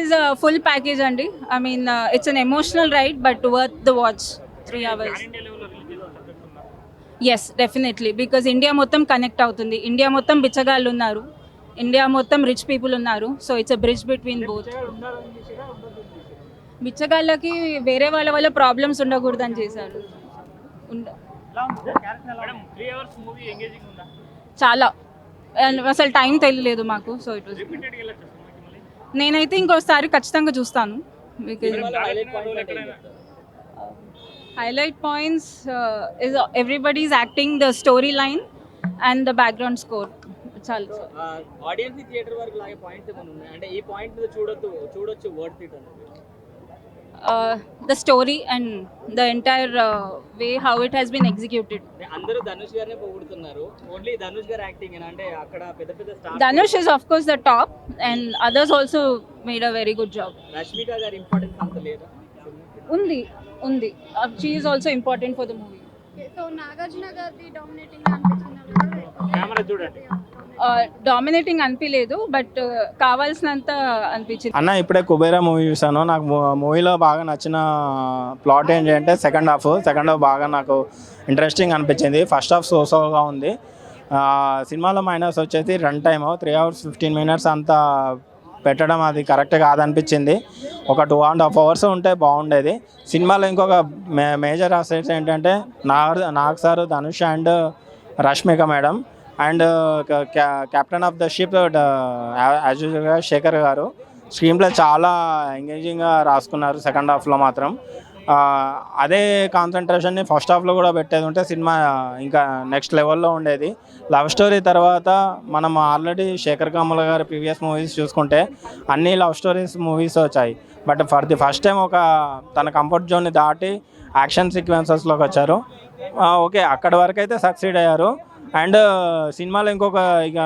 is a full package andi. I mean, it's an emotional ride, but worth the watch. 3 hours. Yes, definitely, because India మొత్తం connect అవుతుంది. India మొత్తం బిచ్చగాళ్ళు ఉన్నారు, India మొత్తం rich people ఉన్నారు. So it's a bridge between both. బిచ్చగాళ్ళకి వేరే వాళ్ళ వల్ల ప్రాబ్లమ్స్ ఉండకూడదని చేశారు. చాలా అసలు టైం తెలియలేదు మాకు. సో ఇట్ వాస్, నేనైతే ఇంకోసారి ఖచ్చితంగా చూస్తాను. Highlight points is everybody's acting, the story line and the background score. చాలా ఆడియన్స్ థియేటర్ వరకు లాగే పాయింట్స్ ఏమైనా ఉన్నాయి అంటే ఈ పాయింట్ చూడొచ్చు వర్త్ ఇట్ అనేది? The story and the entire way how it has been executed. అందరూ ధనుష్ గారినే పొగుడుతున్నారు. ఓన్లీ ధనుష్ గారి యాక్టింగ్ అంటే అక్కడ పెద్ద పెద్ద stars. Dhanush is of course the top and others also made a very good job. Rashmika గారి ఇంపార్టెన్స్ అంత లేదా? ఉంది. She is also important for the movie. So Nagarjuna గారి డామినేటింగ్ అనిపించింది. కెమెరా చూడండి. డామినేటింగ్ అనిపించలేదు, బట్ కావాల్సినంత అనిపించింది. అన్న ఇప్పుడే కుబేరా మూవీ చూసాను. నాకు మూవీలో బాగా నచ్చిన ప్లాట్ ఏంటి అంటే సెకండ్ హాఫ్ బాగా నాకు ఇంట్రెస్టింగ్ అనిపించింది. ఫస్ట్ హాఫ్ సోగా ఉంది. సినిమాలో మైనస్ వచ్చేసి రన్ టైమ్ 3 hours 15 minutes అంతా పెట్టడం అది కరెక్ట్ కాదనిపించింది. ఒక 2.5 hours ఉంటే బాగుండేది. సినిమాలో ఇంకొక మేజర్ అసెట్స్ ఏంటంటే Nag sir, Dhanush and Rashmika madam and captain of the ship as యూజువల్గా శేఖర్ గారు స్క్రీన్ ప్లే చాలా ఎంగేజింగ్గా రాసుకున్నారు. సెకండ్ హాఫ్లో మాత్రం అదే కాన్సన్ట్రేషన్ని ఫస్ట్ హాఫ్లో కూడా పెట్టేది ఉంటే సినిమా ఇంకా నెక్స్ట్ లెవెల్లో ఉండేది. లవ్ స్టోరీ తర్వాత మనం ఆల్రెడీ శేఖర్ కమల్ గారి ప్రీవియస్ మూవీస్ చూసుకుంటే అన్ని లవ్ స్టోరీస్ మూవీస్ వచ్చాయి. But for the first time ఒక తన కంఫర్ట్ జోన్ని దాటి యాక్షన్ సీక్వెన్సెస్లోకి వచ్చారు. ఓకే, అక్కడి వరకు అయితే సక్సీడ్ అయ్యారు. అండ్ సినిమాలో ఇంకొక ఇక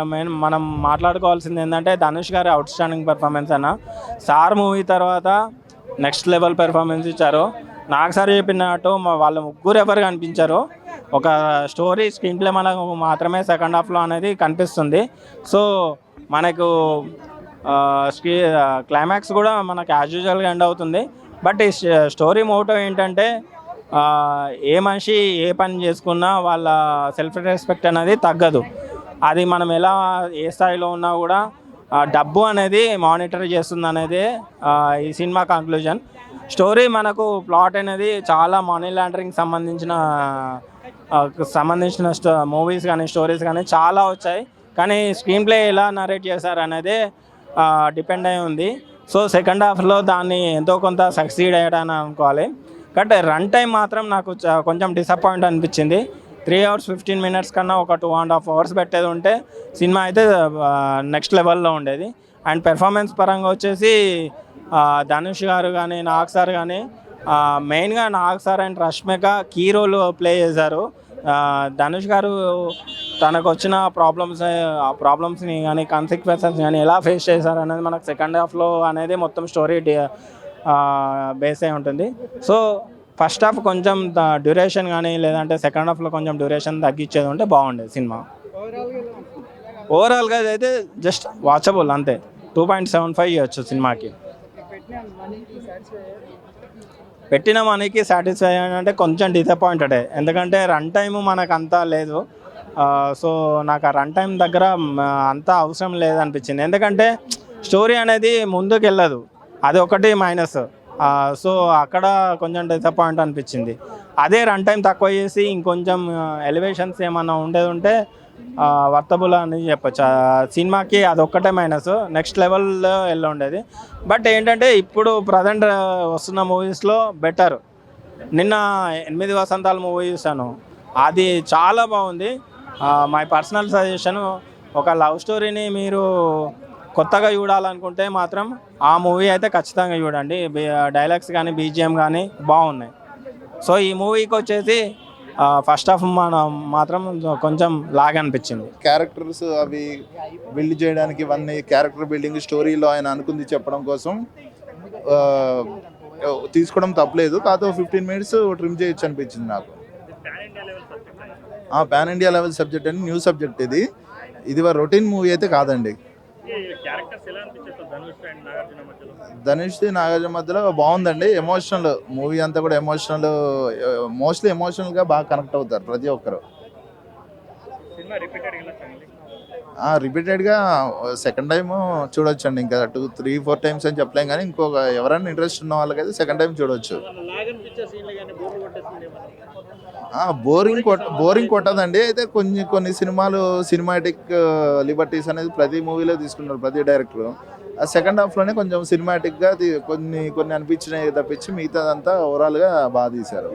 మనం మాట్లాడుకోవాల్సింది ఏంటంటే ధనుష్ గారి అవుట్ స్టాండింగ్ పెర్ఫార్మెన్స్ అన్న. సార్ మూవీ తర్వాత నెక్స్ట్ లెవెల్ పెర్ఫార్మెన్స్ ఇచ్చారు. నాకు సార్ చెప్పినట్టు వాళ్ళ ముగ్గురు ఎవరు కనిపించారు. ఒక స్టోరీ స్క్రీన్ ప్లే మనకు మాత్రమే సెకండ్ హాఫ్లో అనేది కనిపిస్తుంది. సో మనకు క్లైమాక్స్ కూడా మనకు యాజ్ యూజువల్గా ఎండ్ అవుతుంది. బట్ ఈ స్టోరీ మోటో ఏంటంటే ఏ మనిషి ఏ పని చేసుకున్నా వాళ్ళ సెల్ఫ్ రెస్పెక్ట్ అనేది తగ్గదు. అది మనం ఎలా ఏ స్థాయిలో ఉన్నా కూడా డబ్బు అనేది మానిటర్ చేస్తుంది అనేది ఈ సినిమా కంక్లూజన్. స్టోరీ మనకు ప్లాట్ అనేది చాలా మనీ లాండరింగ్ సంబంధించిన మూవీస్ కానీ స్టోరీస్ కానీ చాలా వచ్చాయి. కానీ స్క్రీన్ ప్లే ఎలా నరేట్ చేశారు అనేది డిపెండ్ అయి ఉంది. సో సెకండ్ హాఫ్లో దాన్ని ఎంతో కొంత సక్సీడ్ అయ్యాడని అనుకోవాలి. బట్ రన్ టైం మాత్రం నాకు కొంచెం డిసప్పాయింట్ అనిపించింది. 3 hours 15 minutes కన్నా ఒక 2.5 hours పెట్టేది ఉంటే సినిమా అయితే నెక్స్ట్ లెవెల్లో ఉండేది. అండ్ పెర్ఫార్మెన్స్ పరంగా వచ్చేసి ధనుష్ గారు కానీ నాగ్ సార్ కానీ మెయిన్గా Nag sir and Rashmika key role play చేశారు. ధనుష్ గారు తనకు వచ్చిన ప్రాబ్లమ్స్ని కానీ కాన్సిక్వెన్సెస్ కానీ ఎలా ఫేస్ చేశారు అనేది మనకు సెకండ్ హాఫ్లో అనేది మొత్తం స్టోరీ బేస్ అయి ఉంటుంది. సో ఫస్ట్ హాఫ్ కొంచెం డ్యూరేషన్ కానీ లేదంటే సెకండ్ హాఫ్లో కొంచెం డ్యూరేషన్ తగ్గించేది ఉంటే బాగుండేది సినిమా. ఓవరాల్గా అయితే జస్ట్ వాచబుల్ అంతే. 2.75 ఇవ్వచ్చు సినిమాకి. పెట్టిన మనీకి సాటిస్ఫై అంటే కొంచెం డిసప్పాయింటెడే, ఎందుకంటే రన్ టైము మనకు అంతా లేదు. సో నాకు ఆ రన్ టైం దగ్గర అంతా అవసరం లేదనిపించింది. ఎందుకంటే స్టోరీ అనేది ముందుకు వెళ్ళదు, అది ఒకటి మైనస్. సో అక్కడ కొంచెం డిసప్పాయింట్ అనిపించింది. అదే రన్ టైం తక్కువ చేసి ఇంకొంచెం ఎలివేషన్స్ ఏమన్నా ఉండేది ఉంటే వర్తబుల్ అని చెప్పచ్చు. సినిమాకి అదొక్కటే మైనస్, నెక్స్ట్ లెవెల్లో వెళ్ళి ఉండేది. బట్ ఏంటంటే ఇప్పుడు ప్రజెంట్ వస్తున్న మూవీస్లో బెటర్. నిన్న 8 వసంతాలు మూవీ చూసాను, అది చాలా బాగుంది. మై పర్సనల్ సజెషన్, ఒక లవ్ స్టోరీని మీరు కొత్తగా చూడాలనుకుంటే మాత్రం ఆ మూవీ అయితే ఖచ్చితంగా చూడండి. డైలాగ్స్ కానీ బీజిఎం కానీ బాగున్నాయి. సో ఈ మూవీకి వచ్చేసి ఫస్ట్ హాఫ్ మాత్రం కొంచెం లాగ్ అనిపించింది. క్యారెక్టర్స్ అవి బిల్డ్ చేయడానికి ఇవన్నీ క్యారెక్టర్ బిల్డింగ్ స్టోరీలో ఆయన అనుకుంది చెప్పడం కోసం తీసుకోవడం తప్పలేదు. కాదు 15 minutes ట్రిమ్ చేయొచ్చు అనిపించింది నాకు. పాన్ ఇండియా లెవెల్ సబ్జెక్ట్ అని న్యూ సబ్జెక్ట్ ఇది రొటీన్ మూవీ అయితే కాదండి. ధనుష్ది నాగార్జున మధ్యలో బాగుందండి. ఎమోషనల్ మూవీ అంతా కూడా ఎమోషనల్, మోస్ట్లీ ఎమోషనల్గా బాగా కనెక్ట్ అవుతారు ప్రతి ఒక్కరు. రిపీటెడ్గా సెకండ్ టైం చూడొచ్చండి. ఇంకా 2-3-4 టైమ్స్ అని చెప్పలేం, కానీ ఇంకొక ఎవరైనా ఇంట్రెస్ట్ ఉన్న వాళ్ళకైతే సెకండ్ టైం చూడొచ్చు. బోరింగ్ కొట్టదండి. అయితే కొన్ని సినిమాలు సినిమాటిక్ లిబర్టీస్ అనేది ప్రతి మూవీలో తీసుకుంటారు ప్రతి డైరెక్టర్. ఆ సెకండ్ హాఫ్లోనే కొంచెం సినిమాటిక్గా కొన్ని అనిపించినాయి తప్పించి మిగతాదంతా ఓవరాల్గా బాగా తీశారు.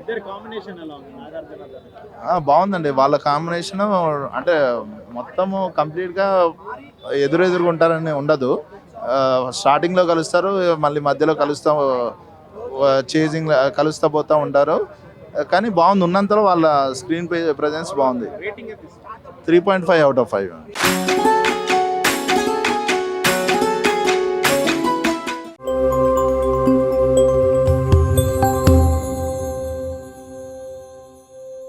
బాగుందండి వాళ్ళ కాంబినేషన్. అంటే మొత్తము కంప్లీట్గా ఎదురుగా ఉంటారని ఉండదు. స్టార్టింగ్లో కలుస్తారు, మళ్ళీ మధ్యలో కలుస్తా పోతూ ఉంటారు. కానీ బాగుంది, ఉన్నంతలో వాళ్ళ స్క్రీన్ ప్రెజెన్స్ బాగుంది. 3.5 out of 5.